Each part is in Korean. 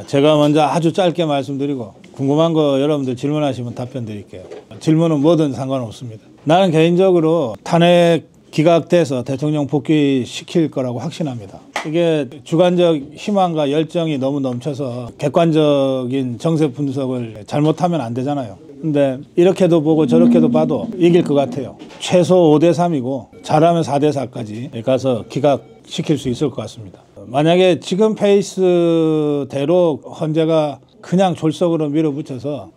제가 먼저 아주 짧게 말씀드리고 궁금한 거 여러분들 질문하시면 답변 드릴게요. 질문은 뭐든 상관없습니다. 나는 개인적으로 탄핵 기각돼서 대통령 복귀시킬 거라고 확신합니다. 이게 주관적 희망과 열정이 너무 넘쳐서 객관적인 정세 분석을 잘못하면 안 되잖아요. 근데 이렇게도 보고 저렇게도 봐도 이길 것 같아요. 최소 5대3이고 잘하면 4대4까지 가서 기각시킬 수 있을 것 같습니다. 만약에 지금 페이스대로 헌재가 그냥 졸속으로 밀어붙여서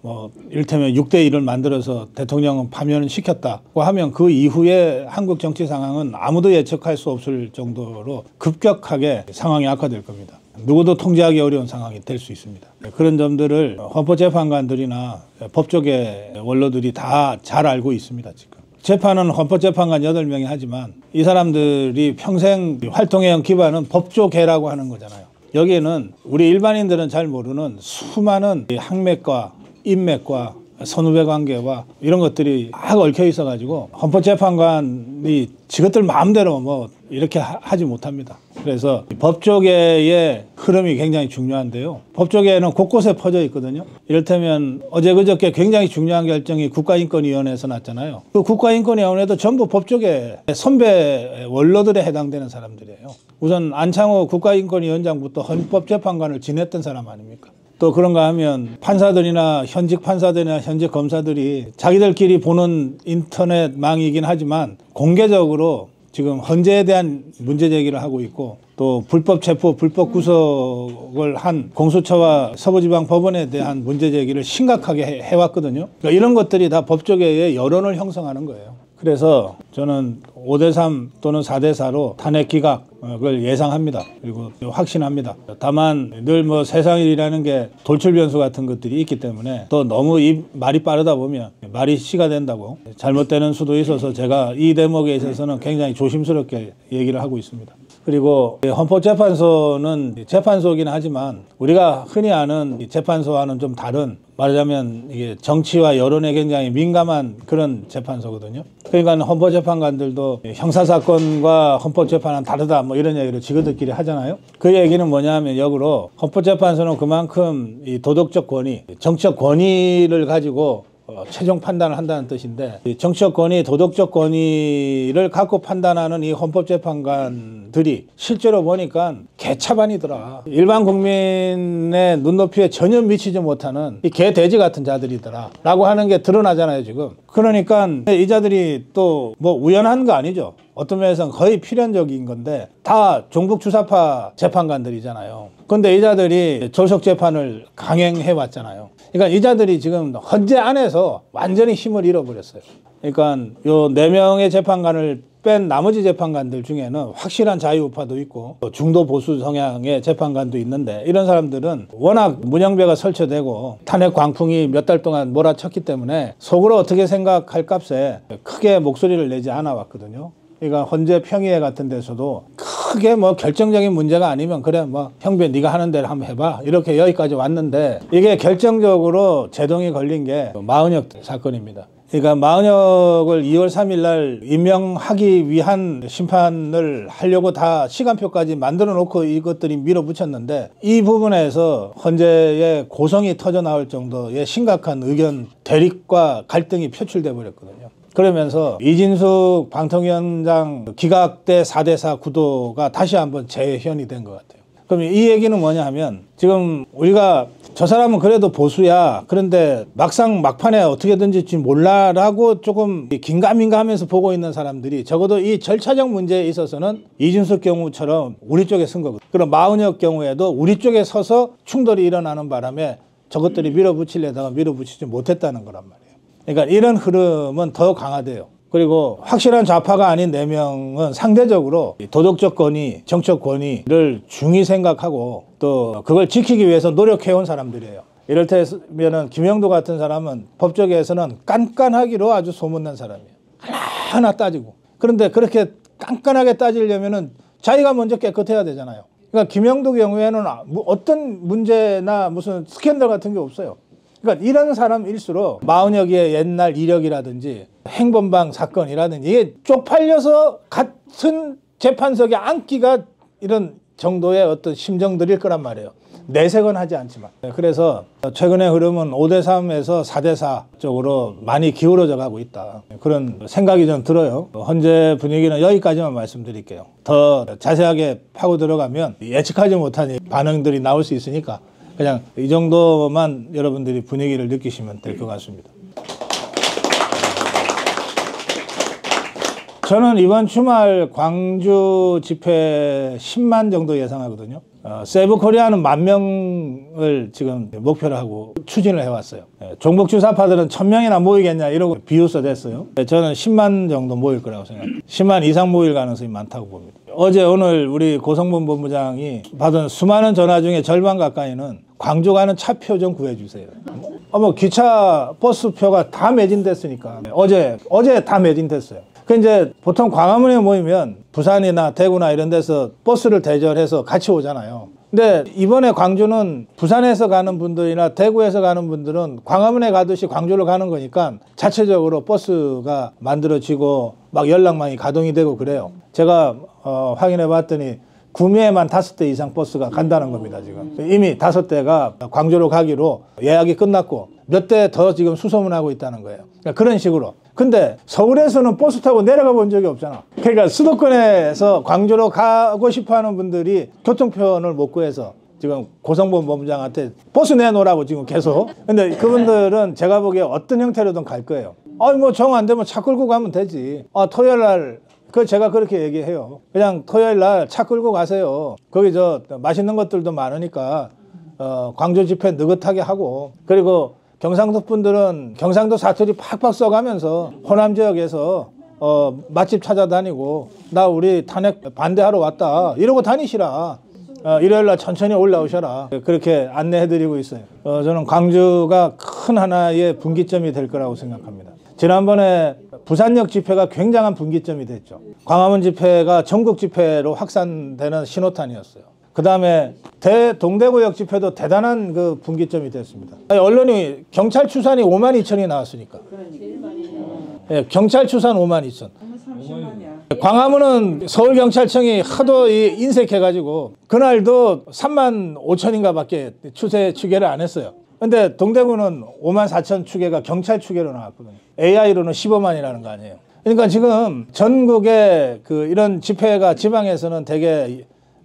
이를테면 6대1을 만들어서 대통령은 파면을 시켰다고 하면 그 이후에 한국 정치 상황은 아무도 예측할 수 없을 정도로 급격하게 상황이 악화될 겁니다. 누구도 통제하기 어려운 상황이 될 수 있습니다. 그런 점들을 헌법재판관들이나 법조계 원로들이 다 잘 알고 있습니다. 지금 재판은 헌법재판관 8명이 하지만 이 사람들이 평생 활동해온 기반은 법조계라고 하는 거잖아요. 여기에는 우리 일반인들은 잘 모르는 수많은 학맥과 인맥과 선후배 관계와 이런 것들이 막 얽혀 있어가지고 헌법재판관이 지것들 마음대로 이렇게 하지 못합니다. 그래서 법조계의 흐름이 굉장히 중요한데요. 법조계는 곳곳에 퍼져 있거든요. 이를테면 어제 그저께 굉장히 중요한 결정이 국가인권위원회에서 났잖아요. 그 국가인권위원회도 전부 법조계 선배 원로들에 해당되는 사람들이에요. 우선 안창호 국가인권위원장부터 헌법재판관을 지냈던 사람 아닙니까? 또 그런가 하면 판사들이나 현직 판사들이나 현직 검사들이 자기들끼리 보는 인터넷망이긴 하지만 공개적으로 지금 헌재에 대한 문제 제기를 하고 있고 또 불법 체포, 불법 구속을 한 공수처와 서부지방법원에 대한 문제 제기를 심각하게 해왔거든요. 그러니까 이런 것들이 다 법조계의 여론을 형성하는 거예요. 그래서 저는 5대3 또는 4대4로 탄핵 기각을 예상합니다. 그리고 확신합니다. 다만 늘 세상 일이라는 게 돌출 변수 같은 것들이 있기 때문에 또 너무 이 말이 빠르다 보면 말이 시가 된다고 잘못되는 수도 있어서 제가 이 대목에 있어서는 굉장히 조심스럽게 얘기를 하고 있습니다. 그리고 헌법재판소는 재판소이긴 하지만 우리가 흔히 아는 재판소와는 좀 다른, 말하자면 이게 정치와 여론에 굉장히 민감한 그런 재판소거든요. 그러니까 헌법재판관들도 형사사건과 헌법재판은 다르다 이런 얘기를 지그들끼리 하잖아요. 그 얘기는 뭐냐면 역으로 헌법재판소는 그만큼 이 도덕적 권위, 정치적 권위를 가지고 최종 판단을 한다는 뜻인데, 정치적 권위, 도덕적 권위를 갖고 판단하는 이 헌법재판관들이 실제로 보니까 개차반이더라. 일반 국민의 눈높이에 전혀 미치지 못하는 이 개돼지 같은 자들이더라 라고 하는 게 드러나잖아요 지금. 그러니까 이 자들이 또 우연한 거 아니죠. 어떤 면에서는 거의 필연적인 건데 다 종북주사파 재판관들이잖아요. 그런데 이 자들이 졸속재판을 강행해 왔잖아요. 그러니까 이 자들이 지금 헌재 안에서 완전히 힘을 잃어버렸어요. 그러니까 요 4명의 재판관을 뺀 나머지 재판관들 중에는 확실한 자유우파도 있고 중도 보수 성향의 재판관도 있는데, 이런 사람들은 워낙 문영배가 설치되고 탄핵 광풍이 몇 달 동안 몰아쳤기 때문에 속으로 어떻게 생각할 값에 크게 목소리를 내지 않아 왔거든요. 그러니까 헌재 평의회 같은 데서도 크게 결정적인 문제가 아니면 그래 형배 네가 하는 대로 한번 해봐 이렇게 여기까지 왔는데, 이게 결정적으로 제동이 걸린 게 마은혁 사건입니다. 그러니까 마은혁을 2월 3일 날 임명하기 위한 심판을 하려고 다 시간표까지 만들어 놓고 이것들이 밀어붙였는데, 이 부분에서 헌재의 고성이 터져 나올 정도의 심각한 의견 대립과 갈등이 표출돼 버렸거든요. 그러면서 이진숙 방통위원장 기각대 4대4 구도가 다시 한번 재현이 된 것 같아요. 그럼 이 얘기는 뭐냐 하면, 지금 우리가 저 사람은 그래도 보수야, 그런데 막판에 어떻게 던질지 몰라 라고 조금 긴가민가 하면서 보고 있는 사람들이 적어도 이 절차적 문제에 있어서는 이준석 경우처럼 우리 쪽에 선 거거든요. 그럼 마은혁 경우에도 우리 쪽에 서서 충돌이 일어나는 바람에 저것들이 밀어붙이려다가 밀어붙이지 못했다는 거란 말이에요. 그러니까 이런 흐름은 더 강화돼요. 그리고 확실한 좌파가 아닌 4명은 상대적으로 도덕적 권위, 정치적 권위를 중히 생각하고 또 그걸 지키기 위해서 노력해온 사람들이에요. 이를테면 김영도 같은 사람은 법조계에서는 깐깐하기로 아주 소문난 사람이에요. 하나하나 따지고. 그런데 그렇게 깐깐하게 따지려면은 자기가 먼저 깨끗해야 되잖아요. 그러니까 김영도 경우에는 어떤 문제나 무슨 스캔들 같은 게 없어요. 그러니까 이런 사람일수록 마은혁의 옛날 이력이라든지 행범방 사건이라든지 이게 쪽팔려서 같은 재판석에 앉기가 이런 정도의 어떤 심정들일 거란 말이에요. 내색은 하지 않지만. 그래서 최근의 흐름은 5대3에서 4대4 쪽으로 많이 기울어져 가고 있다. 그런 생각이 좀 들어요. 현재 분위기는 여기까지만 말씀드릴게요. 더 자세하게 파고 들어가면 예측하지 못한 반응들이 나올 수 있으니까 그냥 이 정도만 여러분들이 분위기를 느끼시면 될 것 같습니다. 저는 이번 주말 광주 집회 10만 정도 예상하거든요. 세브코리아는 10,000명을 지금 목표로 하고 추진을 해왔어요. 종북 주사파들은 1,000명이나 모이겠냐 이러고 비웃어댔어요. 저는 10만 정도 모일 거라고 생각합니다. 10만 이상 모일 가능성이 많다고 봅니다. 어제 오늘 우리 고성범 본부장이 받은 수많은 전화 중에 절반 가까이는 광주 가는 차표 좀 구해주세요. 뭐 기차 버스표가 다 매진됐으니까 어제 다 매진됐어요. 그 이제 보통 광화문에 모이면 부산이나 대구나 이런 데서 버스를 대절해서 같이 오잖아요. 근데 이번에 광주는 부산에서 가는 분들이나 대구에서 가는 분들은 광화문에 가듯이 광주로 가는 거니까 자체적으로 버스가 만들어지고 막 연락망이 가동이 되고 그래요. 제가 확인해 봤더니 구미에만 5대 이상 버스가 간다는 겁니다. 지금 이미 5대가 광주로 가기로 예약이 끝났고 몇 대 더 지금 수소문하고 있다는 거예요. 그러니까 그런 식으로. 근데 서울에서는 버스 타고 내려가 본 적이 없잖아. 그러니까 수도권에서 광주로 가고 싶어 하는 분들이 교통편을 못 구해서 지금 고성범 본부장한테 버스 내놓으라고 지금 계속. 근데 그분들은 제가 보기에 어떤 형태로든 갈 거예요. 아니 뭐 정 안 되면 차 끌고 가면 되지. 토요일 날 제가 그렇게 얘기해요. 그냥 토요일 날 차 끌고 가세요. 거기 맛있는 것들도 많으니까 광주 집회 느긋하게 하고, 그리고 경상도 분들은 경상도 사투리 팍팍 써가면서 호남 지역에서 맛집 찾아다니고 나 우리 탄핵 반대하러 왔다 이러고 다니시라. 일요일 날 천천히 올라오셔라. 그렇게 안내해드리고 있어요. 저는 광주가 큰 하나의 분기점이 될 거라고 생각합니다. 지난번에 부산역 집회가 굉장한 분기점이 됐죠. 광화문 집회가 전국 집회로 확산되는 신호탄이었어요. 그 다음에 동대구역 집회도 대단한 그 분기점이 됐습니다. 언론이 경찰 추산이 52,000이 나왔으니까. 네, 경찰 추산 52,000. 광화문은 서울경찰청이 하도 인색해가지고 그날도 35,000인가 밖에 추계를 안 했어요. 근데 동대구는 54,000 추계가 경찰 추계로 나왔거든요. AI로는 15만이라는 거 아니에요. 그러니까 지금 전국에 이런 집회가 지방에서는 되게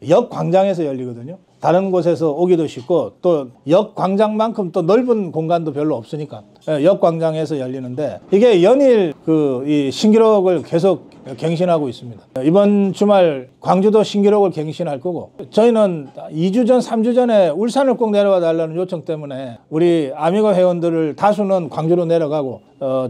역 광장에서 열리거든요. 다른 곳에서 오기도 쉽고 또 역 광장만큼 또 넓은 공간도 별로 없으니까 역 광장에서 열리는데 이게 연일 이 신기록을 계속 갱신하고 있습니다. 이번 주말 광주도 신기록을 갱신할 거고, 저희는 2주 전, 3주 전에 울산을 꼭 내려와 달라는 요청 때문에 우리 아미고 회원들을 다수는 광주로 내려가고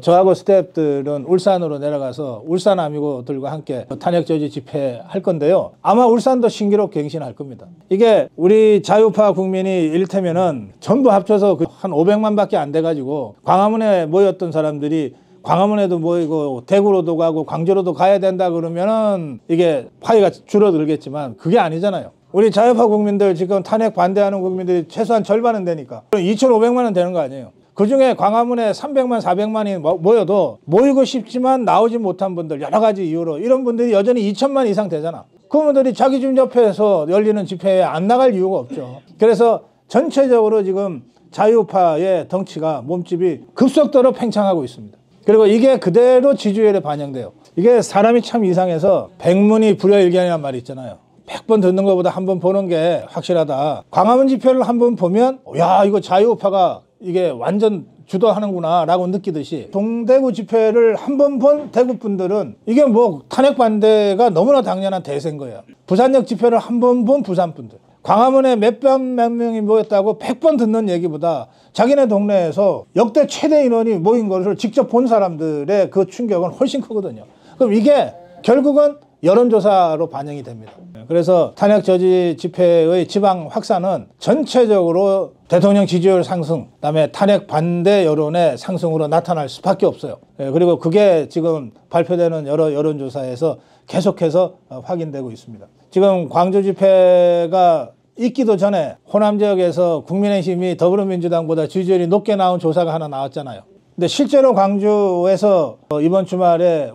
저하고 스태프들은 울산으로 내려가서 울산 아미고들과 함께 탄핵 저지 집회 할 건데요. 아마 울산도 신기록 갱신할 겁니다. 이게 우리 자유파 국민이 이를테면은 전부 합쳐서 한 500만 밖에 안 돼가지고 광화문에 모였던 사람들이 광화문에도 모이고 대구로도 가고 광주로도 가야 된다 그러면은 이게 파이가 줄어들겠지만 그게 아니잖아요. 우리 자유파 국민들 지금 탄핵 반대하는 국민들이 최소한 절반은 되니까 2,500만은 되는 거 아니에요. 그중에 광화문에 300만 400만이 모여도 모이고 싶지만 나오지 못한 분들, 여러 가지 이유로 이런 분들이 여전히 2,000만 이상 되잖아. 그분들이 자기 집 옆에서 열리는 집회에 안 나갈 이유가 없죠. 그래서 전체적으로 지금 자유파의 덩치가, 몸집이 급속도로 팽창하고 있습니다. 그리고 이게 그대로 지지율에 반영돼요. 이게 사람이 참 이상해서 백문이 불여일견이란 말이 있잖아요. 100번 듣는 것보다 한 번 보는 게 확실하다. 광화문 집회를 한 번 보면 야, 이거 자유파가 이게 완전 주도하는구나 라고 느끼듯이, 동대구 집회를 한 번 본 대구 분들은 이게 뭐 탄핵 반대가 너무나 당연한 대세인 거예요. 부산역 집회를 한 번 본 부산 분들, 광화문에 몇 명이 모였다고 100번 듣는 얘기보다 자기네 동네에서 역대 최대 인원이 모인 것을 직접 본 사람들의 그 충격은 훨씬 크거든요. 그럼 이게 결국은 여론조사로 반영이 됩니다. 그래서 탄핵 저지 집회의 지방 확산은 전체적으로 대통령 지지율 상승, 그다음에 탄핵 반대 여론의 상승으로 나타날 수밖에 없어요. 그리고 그게 지금 발표되는 여러 여론조사에서 계속해서 확인되고 있습니다. 지금 광주 집회가 있기도 전에 호남 지역에서 국민의힘이 더불어민주당보다 지지율이 높게 나온 조사가 하나 나왔잖아요. 근데 실제로 광주에서 이번 주말에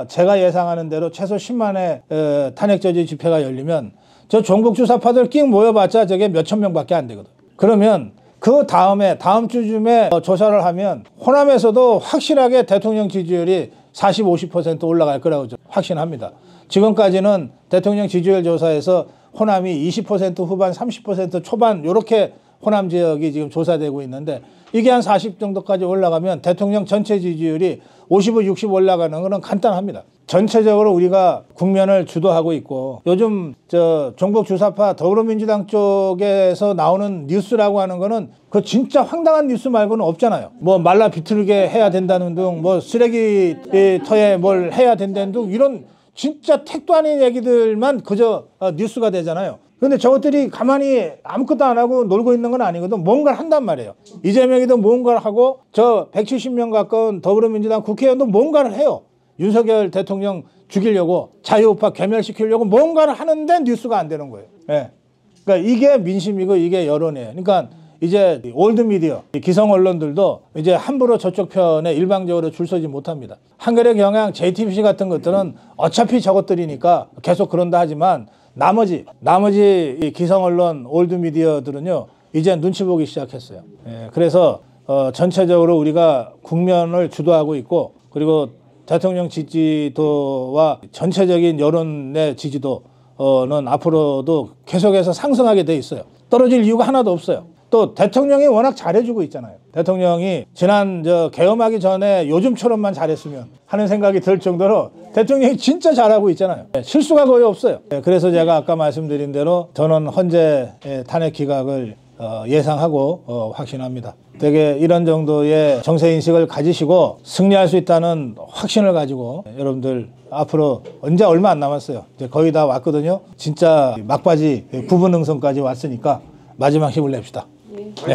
제가 예상하는 대로 최소 10만의 탄핵 저지 집회가 열리면 저 종북 주사파들 끽 모여봤자 저게 몇천 명밖에 안 되거든. 그러면 그 다음에 다음 주쯤에 조사를 하면 호남에서도 확실하게 대통령 지지율이 40, 50% 올라갈 거라고 확신합니다. 지금까지는 대통령 지지율 조사에서 호남이 20% 후반, 30% 초반 이렇게 호남 지역이 지금 조사되고 있는데 이게 한 40 정도까지 올라가면 대통령 전체 지지율이 55, 60 올라가는 것은 간단합니다. 전체적으로 우리가 국면을 주도하고 있고 요즘 저 종북 주사파 더불어민주당 쪽에서 나오는 뉴스라고 하는 거는 그 진짜 황당한 뉴스 말고는 없잖아요. 뭐 말라 비틀게 해야 된다는 등 뭐 쓰레기터에 뭘 해야 된다는 등 이런 진짜 택도 아닌 얘기들만 그저 뉴스가 되잖아요. 근데 저것들이 가만히 아무것도 안 하고 놀고 있는 건 아니거든. 뭔가를 한단 말이에요. 이재명이도 뭔가를 하고 저 170명 가까운 더불어민주당 국회의원도 뭔가를 해요. 윤석열 대통령 죽이려고 자유우파 괴멸시키려고 뭔가를 하는데 뉴스가 안 되는 거예요. 예. 그러니까 이게 민심이고 이게 여론이에요. 그러니까 이제 올드미디어, 기성 언론들도 이제 함부로 저쪽 편에 일방적으로 줄 서지 못합니다. 한겨레, 경향, JTBC 같은 것들은 어차피 저것들이니까 계속 그런다 하지만 나머지 이 기성 언론, 올드미디어들은요 이제 눈치 보기 시작했어요. 예. 그래서 전체적으로 우리가 국면을 주도하고 있고 그리고 대통령 지지도와 전체적인 여론의 지지도는 앞으로도 계속해서 상승하게 돼 있어요. 떨어질 이유가 하나도 없어요. 또 대통령이 워낙 잘해주고 있잖아요. 대통령이 지난 개엄하기 전에 요즘처럼만 잘했으면 하는 생각이 들 정도로 대통령이 진짜 잘하고 있잖아요. 실수가 거의 없어요. 그래서 제가 아까 말씀드린 대로 저는 헌재 탄핵 기각을 예상하고 확신합니다. 되게 이런 정도의 정세인식을 가지시고 승리할 수 있다는 확신을 가지고 여러분들 앞으로 언제 얼마 안 남았어요. 이제 거의 다 왔거든요. 진짜 막바지 부분응선까지 왔으니까 마지막 힘을 냅시다. 네.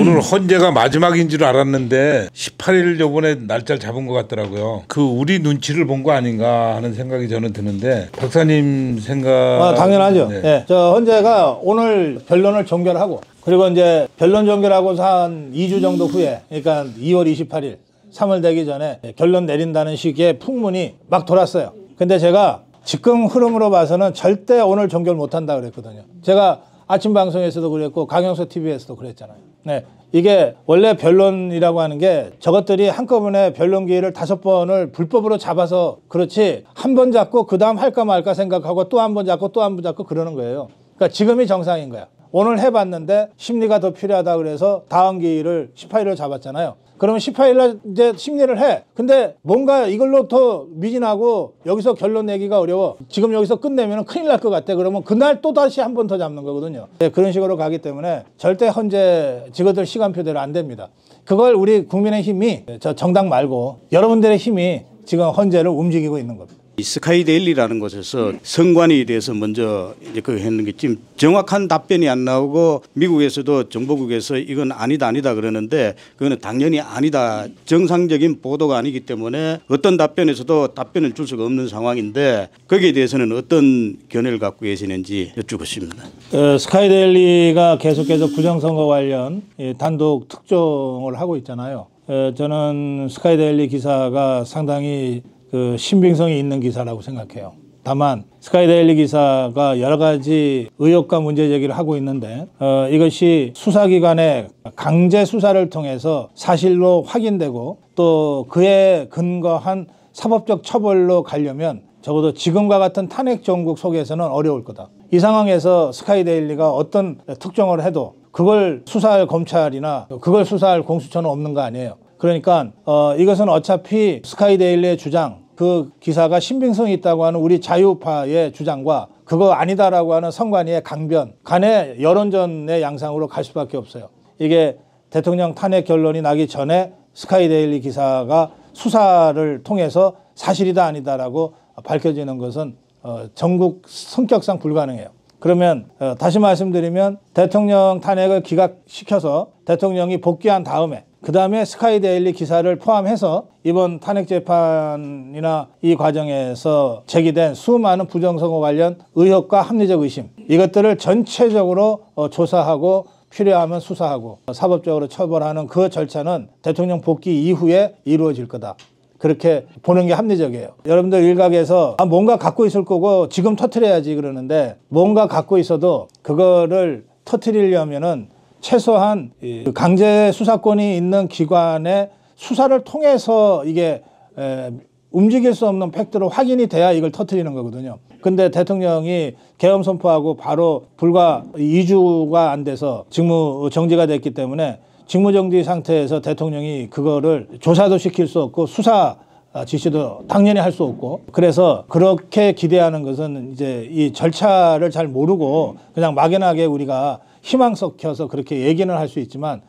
오늘 헌재가 마지막인 줄 알았는데 18일 요번에 날짜를 잡은 것 같더라고요. 그 우리 눈치를 본 거 아닌가 하는 생각이 저는 드는데 박사님 생각 당연하죠. 네. 네. 저 헌재가 오늘 변론을 종결하고 그리고 이제 변론 종결하고서 한 2주 정도 후에 그러니까 2월 28일 3월 되기 전에 결론 내린다는 식의 풍문이 막 돌았어요. 근데 제가 지금 흐름으로 봐서는 절대 오늘 종결 못한다 그랬거든요. 제가 아침 방송에서도 그랬고 강영서 TV에서도 그랬잖아요. 네, 이게 원래 변론이라고 하는 게 저것들이 한꺼번에 변론 기회를 5번을 불법으로 잡아서 그렇지 한 번 잡고 그 다음 할까 말까 생각하고 또 한 번 잡고 또 한 번 잡고 그러는 거예요. 그러니까 지금이 정상인 거야. 오늘 해봤는데 심리가 더 필요하다 그래서 다음 기일을 18일로 잡았잖아요. 그러면 18일날 이제 심리를 해. 근데 뭔가 이걸로 더 미진하고 여기서 결론 내기가 어려워. 지금 여기서 끝내면 큰일 날 것 같아. 그러면 그날 또 다시 한 번 더 잡는 거거든요. 네, 그런 식으로 가기 때문에 절대 헌재 직원들 시간표대로 안 됩니다. 그걸 우리 국민의힘이 저 정당 말고 여러분들의 힘이 지금 헌재를 움직이고 있는 겁니다. 이 스카이데일리라는 곳에서 선관위에 대해서 먼저 이제 그 했는 게 지금 정확한 답변이 안 나오고 미국에서도 정보국에서 이건 아니다 그러는데 그거는 당연히 아니다. 정상적인 보도가 아니기 때문에 어떤 답변에서도 답변을 줄 수가 없는 상황인데 거기에 대해서는 어떤 견해를 갖고 계시는지 여쭙고 싶습니다. 스카이데일리가 계속해서 부정선거 관련 단독 특종을 하고 있잖아요. 저는 스카이데일리 기사가 상당히 그 신빙성이 있는 기사라고 생각해요. 다만 스카이데일리 기사가 여러 가지 의혹과 문제 제기를 하고 있는데 이것이 수사기관의 강제 수사를 통해서 사실로 확인되고 또 그에 근거한 사법적 처벌로 가려면 적어도 지금과 같은 탄핵 정국 속에서는 어려울 거다. 이 상황에서 스카이데일리가 어떤 특종을 해도 그걸 수사할 검찰이나 그걸 수사할 공수처는 없는 거 아니에요. 그러니까 이것은 어차피 스카이데일리의 주장, 그 기사가 신빙성이 있다고 하는 우리 자유파의 주장과 그거 아니다라고 하는 선관위의 강변 간의 여론전의 양상으로 갈 수밖에 없어요. 이게 대통령 탄핵 결론이 나기 전에 스카이데일리 기사가 수사를 통해서 사실이다 아니다라고 밝혀지는 것은 전국 성격상 불가능해요. 그러면 다시 말씀드리면 대통령 탄핵을 기각시켜서 대통령이 복귀한 다음에 그 다음에 스카이데일리 기사를 포함해서 이번 탄핵 재판이나 이 과정에서 제기된 수많은 부정선거 관련 의혹과 합리적 의심 이것들을 전체적으로 조사하고 필요하면 수사하고 사법적으로 처벌하는 그 절차는 대통령 복귀 이후에 이루어질 거다. 그렇게 보는 게 합리적이에요. 여러분들 일각에서 뭔가 갖고 있을 거고 지금 터트려야지 그러는데 뭔가 갖고 있어도 그거를 터트리려면은 최소한 강제 수사권이 있는 기관의 수사를 통해서 이게 움직일 수 없는 팩트로 확인이 돼야 이걸 터트리는 거거든요. 근데 대통령이 계엄 선포하고 바로 불과 2주가 안 돼서 직무 정지가 됐기 때문에 직무정지 상태에서 대통령이 그거를 조사도 시킬 수 없고 수사 지시도 당연히 할 수 없고 그래서 그렇게 기대하는 것은 이제 이 절차를 잘 모르고 그냥 막연하게 우리가 희망 섞여서 그렇게 얘기는 할 수 있지만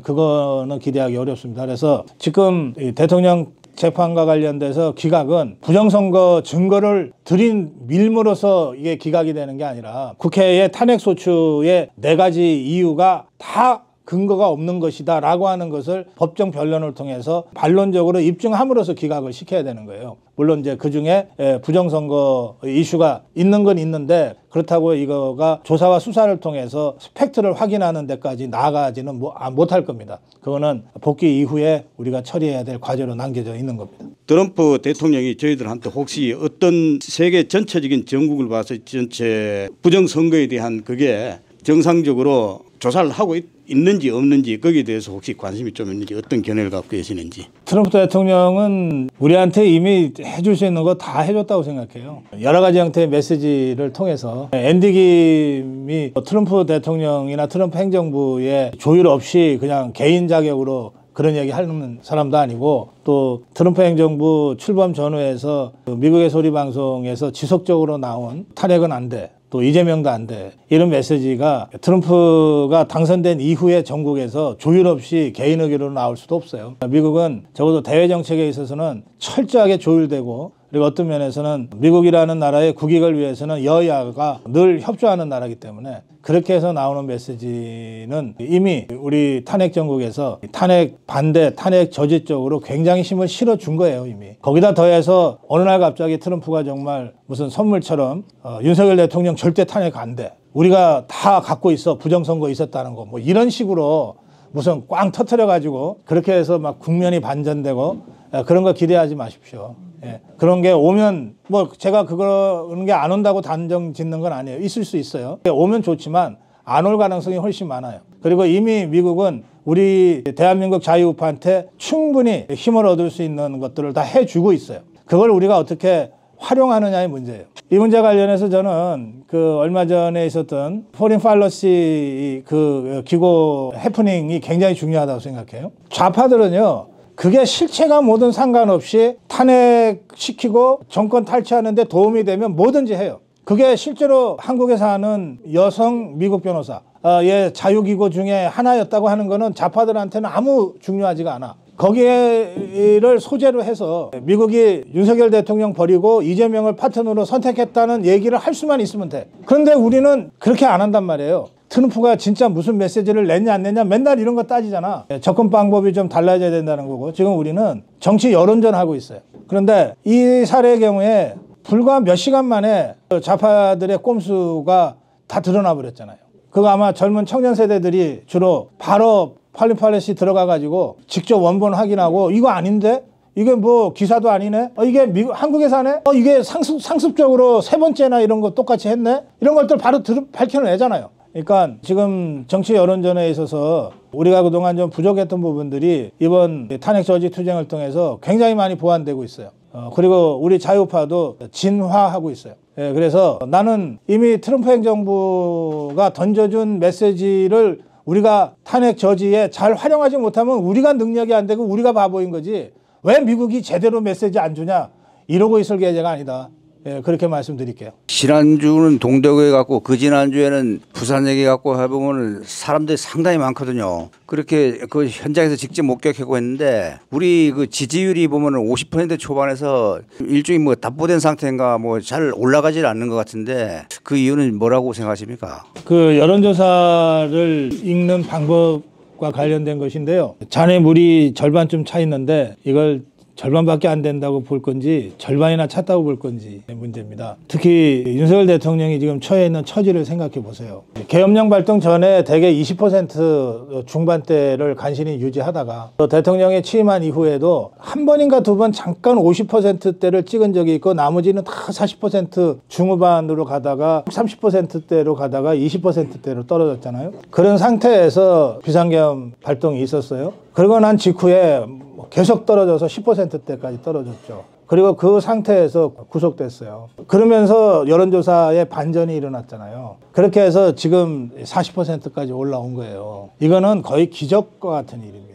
그거는 기대하기 어렵습니다. 그래서 지금 대통령 재판과 관련돼서 기각은 부정선거 증거를 들인 밀므로써 이게 기각이 되는 게 아니라 국회의 탄핵소추의 4가지 이유가 다 근거가 없는 것이다 라고 하는 것을 법정 변론을 통해서 반론적으로 입증함으로써 기각을 시켜야 되는 거예요. 물론 이제 그중에 부정선거 이슈가 있는 건 있는데 그렇다고 이거가 조사와 수사를 통해서 팩트를 확인하는 데까지 나아가지는 못할 겁니다. 그거는 복귀 이후에 우리가 처리해야 될 과제로 남겨져 있는 겁니다. 트럼프 대통령이 저희들한테 혹시 어떤 세계 전체적인 전국을 봐서 전체 부정선거에 대한 그게 정상적으로 조사를 하고 있는지 없는지 거기에 대해서 혹시 관심이 좀 있는지 어떤 견해를 갖고 계시는지. 트럼프 대통령은 우리한테 이미 해줄 수 있는 거 다 해줬다고 생각해요. 여러 가지 형태의 메시지를 통해서 앤디 김이 트럼프 대통령이나 트럼프 행정부의 조율 없이 그냥 개인 자격으로 그런 얘기 하는 사람도 아니고 또 트럼프 행정부 출범 전후에서 미국의 소리 방송에서 지속적으로 나온 탄핵은 안 돼. 또 이재명도 안 돼. 이런 메시지가 트럼프가 당선된 이후에 전국에서 조율 없이 개인 의견으로 나올 수도 없어요. 미국은 적어도 대외 정책에 있어서는 철저하게 조율되고 그리고 어떤 면에서는 미국이라는 나라의 국익을 위해서는 여야가 늘 협조하는 나라이기 때문에 그렇게 해서 나오는 메시지는 이미 우리 탄핵 정국에서 탄핵 반대, 탄핵 저지 쪽으로 굉장히 힘을 실어준 거예요 이미. 거기다 더해서 어느 날 갑자기 트럼프가 정말 무슨 선물처럼 윤석열 대통령 절대 탄핵 안 돼. 우리가 다 갖고 있어. 부정선거 있었다는 거. 뭐 이런 식으로 무슨 꽝 터트려가지고 그렇게 해서 막 국면이 반전되고 그런 거 기대하지 마십시오. 예. 그런 게 오면 뭐 제가 그런 게 안 온다고 단정 짓는 건 아니에요. 있을 수 있어요. 오면 좋지만 안 올 가능성이 훨씬 많아요. 그리고 이미 미국은 우리 대한민국 자유우파한테 충분히 힘을 얻을 수 있는 것들을 다 해주고 있어요. 그걸 우리가 어떻게 활용하느냐의 문제예요. 이 문제 관련해서 저는 그 얼마 전에 있었던 포린 팔러시 그 기고 해프닝이 굉장히 중요하다고 생각해요. 좌파들은요. 그게 실체가 뭐든 상관없이 탄핵시키고 정권 탈취하는 데 도움이 되면 뭐든지 해요. 그게 실제로 한국에 사는 여성 미국 변호사의 자유기고 중에 하나였다고 하는 거는 좌파들한테는 아무 중요하지가 않아. 거기를 소재로 해서 미국이 윤석열 대통령 버리고 이재명을 파트너로 선택했다는 얘기를 할 수만 있으면 돼. 그런데 우리는 그렇게 안 한단 말이에요. 트럼프가 진짜 무슨 메시지를 냈냐 안 냈냐 맨날 이런 거 따지잖아. 접근 방법이 좀 달라져야 된다는 거고 지금 우리는 정치 여론전 하고 있어요. 그런데 이 사례의 경우에 불과 몇 시간 만에 좌파들의 꼼수가 다 드러나 버렸잖아요. 그거 아마 젊은 청년 세대들이 주로 바로 팔린 팔레시 들어가가지고 직접 원본 확인하고 이거 아닌데? 이게 뭐 기사도 아니네? 이게 한국에서 하네? 이게 상습적으로 3번째나 이런 거 똑같이 했네? 이런 것들 바로 밝혀내잖아요. 그러니까 지금 정치 여론전에 있어서 우리가 그동안 좀 부족했던 부분들이 이번 탄핵 저지 투쟁을 통해서 굉장히 많이 보완되고 있어요. 그리고 우리 자유파도 진화하고 있어요. 예, 그래서 나는 이미 트럼프 행정부가 던져준 메시지를 우리가 탄핵 저지에 잘 활용하지 못하면 우리가 능력이 안 되고 우리가 바보인 거지 왜 미국이 제대로 메시지 안 주냐 이러고 있을 계제가 아니다. 예, 그렇게 말씀드릴게요. 지난주는 동대구에 갔고 그 지난주에는 부산역에 갔고 해보면 사람들이 상당히 많거든요. 그렇게 그 현장에서 직접 목격하고 했는데 우리 그 지지율이 보면은 50% 초반에서 일종의 뭐 답보된 상태인가 뭐 잘 올라가질 않는 것 같은데 그 이유는 뭐라고 생각하십니까? 그 여론조사를 읽는 방법과 관련된 것인데요. 잔의 물이 절반쯤 차 있는데 이걸 절반밖에 안 된다고 볼 건지 절반이나 찼다고 볼 건지 문제입니다. 특히 윤석열 대통령이 지금 처해 있는 처지를 생각해 보세요. 계엄령 발동 전에 대개 20% 중반대를 간신히 유지하다가 또 대통령이 취임한 이후에도 한 번인가 두 번 잠깐 50%대를 찍은 적이 있고 나머지는 다 40% 중후반으로 가다가 30%대로 가다가 20%대로 떨어졌잖아요. 그런 상태에서 비상계엄 발동이 있었어요. 그러고 난 직후에 계속 떨어져서 10%대까지 떨어졌죠. 그리고 그 상태에서 구속됐어요. 그러면서 여론조사에 반전이 일어났잖아요. 그렇게 해서 지금 40%까지 올라온 거예요. 이거는 거의 기적과 같은 일입니다.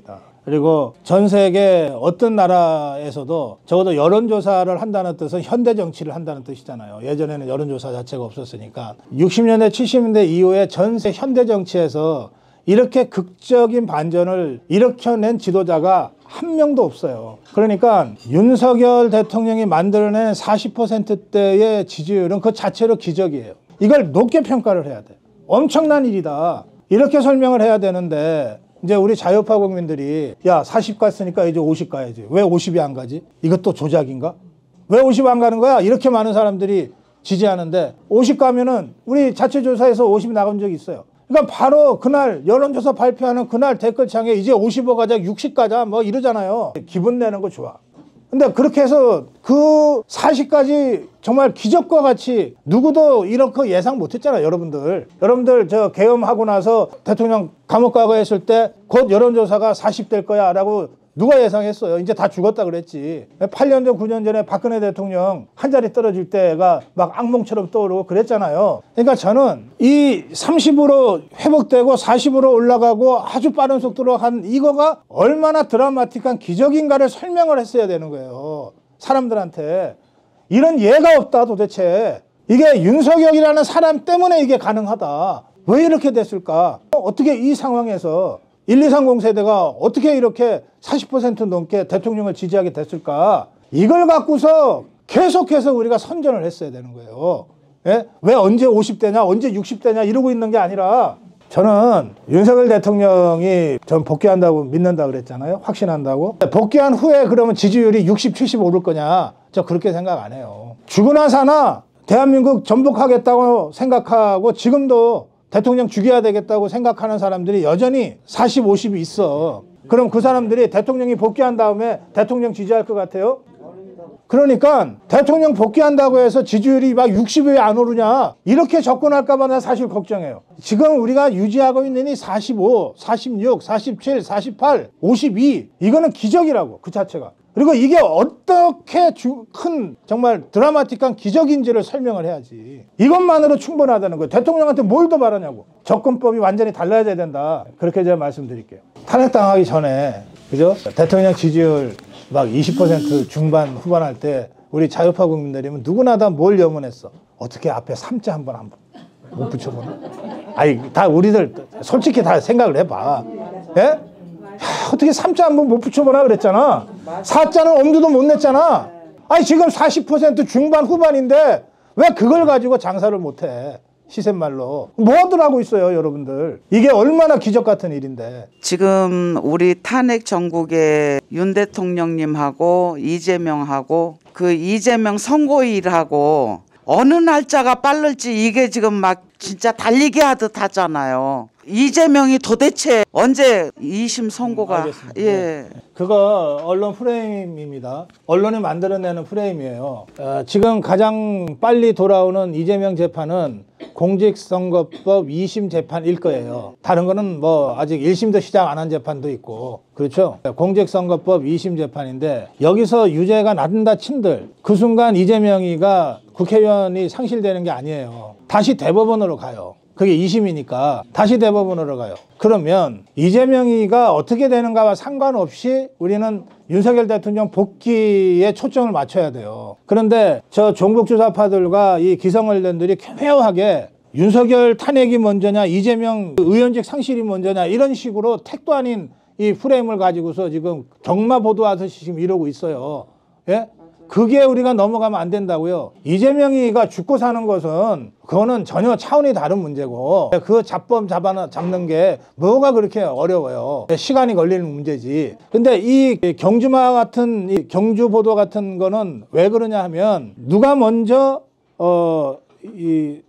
그리고 전 세계 어떤 나라에서도 적어도 여론조사를 한다는 뜻은 현대 정치를 한다는 뜻이잖아요. 예전에는 여론조사 자체가 없었으니까. 60년대, 70년대 이후에 전세 현대 정치에서 이렇게 극적인 반전을 일으켜낸 지도자가 한 명도 없어요. 그러니까 윤석열 대통령이 만들어낸 40%대의 지지율은 그 자체로 기적이에요. 이걸 높게 평가를 해야 돼. 엄청난 일이다. 이렇게 설명을 해야 되는데 이제 우리 자유파 국민들이 야 40 갔으니까 이제 50 가야지. 왜 50이 안 가지? 이것도 조작인가? 왜 50 안 가는 거야? 이렇게 많은 사람들이 지지하는데 50 가면은 우리 자체조사에서 50이 나간 적이 있어요. 그러니까 바로 그날 여론조사 발표하는 그날 댓글창에 이제 55 가자 60 가자 뭐 이러잖아요. 기분 내는 거 좋아. 근데 그렇게 해서 그 40까지 정말 기적과 같이 누구도 이렇게 예상 못했잖아요. 여러분들 저 계엄하고 나서 대통령 감옥 가고 했을 때 곧 여론조사가 40 될 거야 라고 누가 예상했어요? 이제 다 죽었다 그랬지. 8년 전, 9년 전에 박근혜 대통령 한 자리 떨어질 때가 막 악몽처럼 떠오르고 그랬잖아요. 그러니까 저는 이 30으로 회복되고 40으로 올라가고 아주 빠른 속도로 한 이거가 얼마나 드라마틱한 기적인가를 설명을 했어야 되는 거예요. 사람들한테. 이런 예가 없다 도대체. 이게 윤석열이라는 사람 때문에 이게 가능하다. 왜 이렇게 됐을까? 어떻게 이 상황에서 1230 세대가 어떻게 이렇게 40% 넘게 대통령을 지지하게 됐을까? 이걸 갖고서 계속해서 우리가 선전을 했어야 되는 거예요. 예? 왜 언제 50대냐, 언제 60대냐 이러고 있는 게 아니라 저는 윤석열 대통령이 전 복귀한다고 믿는다 그랬잖아요. 확신한다고. 복귀한 후에 그러면 지지율이 60, 70 오를 거냐? 저 그렇게 생각 안 해요. 죽으나 사나 대한민국 전복하겠다고 생각하고 지금도 대통령 죽여야 되겠다고 생각하는 사람들이 여전히 40, 50이 있어. 그럼 그 사람들이 대통령이 복귀한 다음에 대통령 지지할 것 같아요? 그러니까 대통령 복귀한다고 해서 지지율이 막 60이 왜 안 오르냐 이렇게 접근할까 봐 나 사실 걱정해요. 지금 우리가 유지하고 있는 이 45, 46, 47, 48, 52 이거는 기적이라고 그 자체가. 그리고 이게 어떻게 큰 정말 드라마틱한 기적인지를 설명을 해야지. 이것만으로 충분하다는 거예요. 대통령한테 뭘 더 바라냐고. 접근법이 완전히 달라져야 된다. 그렇게 제가 말씀드릴게요. 탄핵당하기 전에 그죠? 대통령 지지율 막 20% 중반 후반 할 때 우리 자유파 국민들이면 누구나 다 뭘 염원했어. 어떻게 앞에 3자 한번 못 붙여보나? 아니 다 우리들 솔직히 다 생각을 해봐. 예? 어떻게 3자 한번 못 붙여보나 그랬잖아. 4자는 엄두도 못 냈잖아. 아니 지금 40% 중반 후반인데 왜 그걸 가지고 장사를 못해. 시샘말로. 뭐들 하고 있어요 여러분들. 이게 얼마나 기적 같은 일인데. 지금 우리 탄핵 전국에 윤 대통령님하고 이재명하고 그 이재명 선고일하고 어느 날짜가 빠를지 이게 지금 막 진짜 달리기 하듯 하잖아요. 이재명이 도대체 언제 2심 선고가 예. 그거 언론 프레임입니다. 언론이 만들어내는 프레임이에요. 지금 가장 빨리 돌아오는 이재명 재판은 공직선거법 2심 재판일 거예요. 다른 거는 뭐 아직 1심도 시작 안 한 재판도 있고 그렇죠. 공직선거법 2심 재판인데 여기서 유죄가 나든다 친들 그 순간 이재명이가 국회의원이 상실되는 게 아니에요. 다시 대법원으로 가요. 그게 2심이니까 다시 대법원으로 가요. 그러면 이재명이가 어떻게 되는가와 상관없이 우리는 윤석열 대통령 복귀에 초점을 맞춰야 돼요. 그런데 저 종북주사파들과 이 기성언론들이 교묘하게 윤석열 탄핵이 먼저냐 이재명 의원직 상실이 먼저냐 이런 식으로 택도 아닌 이 프레임을 가지고서 지금 경마 보도하듯이 지금 이러고 있어요. 예? 그게 우리가 넘어가면 안 된다고요. 이재명이가 죽고 사는 것은 그거는 전혀 차원이 다른 문제고 그 잡범 잡는 게 뭐가 그렇게 어려워요. 시간이 걸리는 문제지. 근데 이 경주마 같은 이 경주 보도 같은 거는 왜 그러냐 하면 누가 먼저 그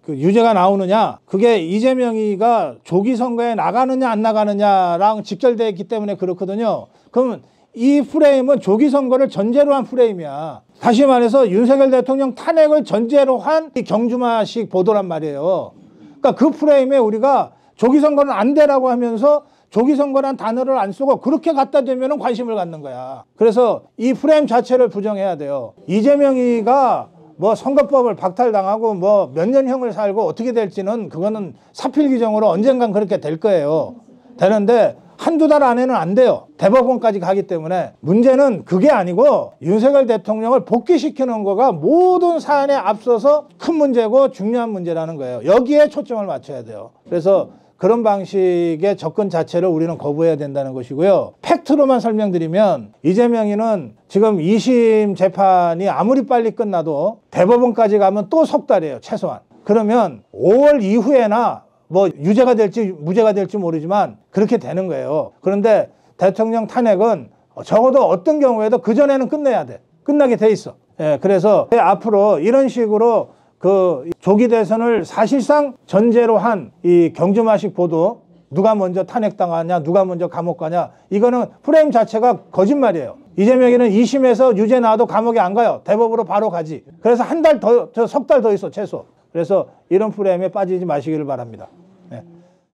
유죄가 나오느냐, 그게 이재명이가 조기 선거에 나가느냐 안 나가느냐랑 직결되어 있기 때문에 그렇거든요. 그러면 이 프레임은 조기 선거를 전제로 한 프레임이야. 다시 말해서 윤석열 대통령 탄핵을 전제로 한 이 경주마식 보도란 말이에요. 그러니까 그 프레임에 우리가 조기 선거는 안 되라고 하면서 조기 선거란 단어를 안 쓰고 그렇게 갖다 대면은 관심을 갖는 거야. 그래서 이 프레임 자체를 부정해야 돼요. 이재명이가 뭐 선거법을 박탈당하고 뭐 몇 년형을 살고 어떻게 될지는 그거는 사필 규정으로 언젠간 그렇게 될 거예요. 되는데 한두 달 안에는 안 돼요. 대법원까지 가기 때문에. 문제는 그게 아니고 윤석열 대통령을 복귀시키는 거가 모든 사안에 앞서서 큰 문제고 중요한 문제라는 거예요. 여기에 초점을 맞춰야 돼요. 그래서 그런 방식의 접근 자체를 우리는 거부해야 된다는 것이고요. 팩트로만 설명드리면 이재명이는 지금 2심 재판이 아무리 빨리 끝나도 대법원까지 가면 또 석 달이에요. 최소한. 그러면 5월 이후에나 뭐 유죄가 될지 무죄가 될지 모르지만 그렇게 되는 거예요. 그런데 대통령 탄핵은 적어도 어떤 경우에도 그전에는 끝내야 돼. 끝나게 돼 있어. 예, 그래서 앞으로 이런 식으로 그 조기 대선을 사실상 전제로 한 이 경주마식 보도, 누가 먼저 탄핵당하냐, 누가 먼저 감옥 가냐, 이거는 프레임 자체가 거짓말이에요. 이재명이는 2심에서 유죄 나와도 감옥에 안 가요. 대법으로 바로 가지. 그래서 한 달 더, 석 달 더 있어, 최소. 그래서 이런 프레임에 빠지지 마시기를 바랍니다.